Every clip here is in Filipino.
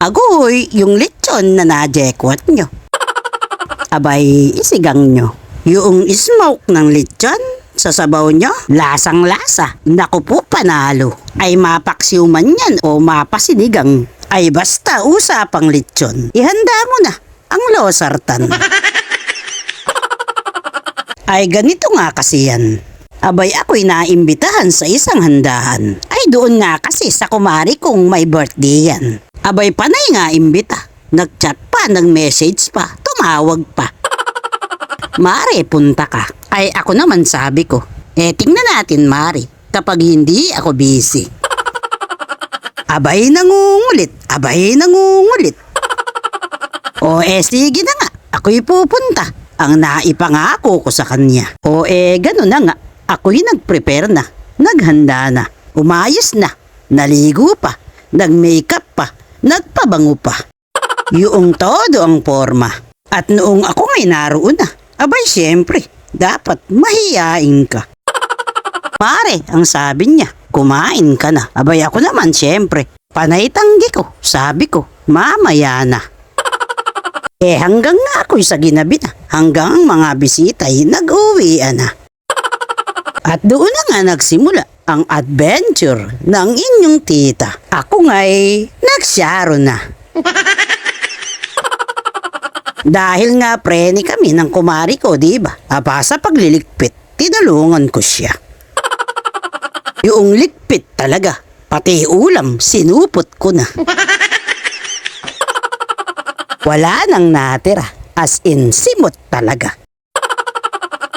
Agoy, yung lechon na najekwat nyo. Abay, isigang nyo. Yung smoke ng lechon, sa sabaw nyo, lasang-lasa. Naku po, panalo. Ay mapaksiw man yan o mapasinigang. Ay basta usapang lechon. Ihanda mo na ang losartan. Ay ganito nga kasi yan. Abay ako'y naimbitahan sa isang handahan. Ay doon nga kasi sa kumari kong may birthday yan. Abay panay nga imbita. Nag-chat pa, nag-message pa, tumawag pa. Mare, punta ka. Ay ako naman sabi ko, tingnan natin Mare, kapag hindi ako busy. Abay nangungulit, abay nangungulit. O sige na nga, ako'y pupunta. Ang naipangako ko sa kanya. O gano'n na nga, ako'y nag-prepare na, naghanda na, umayos na, naligo pa, nag-makeup pa, nagpabango pa. Yung todo ang forma. At noong ako ngay naroon na, abay siyempre, dapat mahiyain ka. Mare, ang sabi niya, kumain ka na. Abay ako naman siyempre, panay tanggi ko, sabi ko, mamaya na. Hanggang nga ako'y sa ginabi na, hanggang ang mga bisita'y nag-uwian na. At doon na nga nagsimula ang adventure ng inyong tita. Ako nga'y nagsyaro na. Dahil nga preni kami ng kumari ko, diba? Aba sa pagliligpit, tinulungan ko siya. Yung ligpit talaga, pati ulam, sinupot ko na. Wala nang natira, as in simot talaga.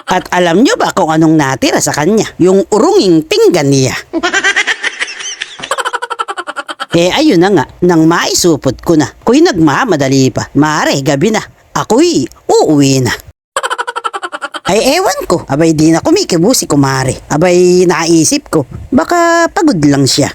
At alam nyo ba kung anong natira sa kanya? Yung urunging pinggan niya. Ayun na nga, nang maisupot ko na, ako'y nagmamadali pa. Mare, gabi na, ako'y uuwi na. Ay ewan ko, abay di na kumikibo si kumare. Abay naisip ko, baka pagod lang siya.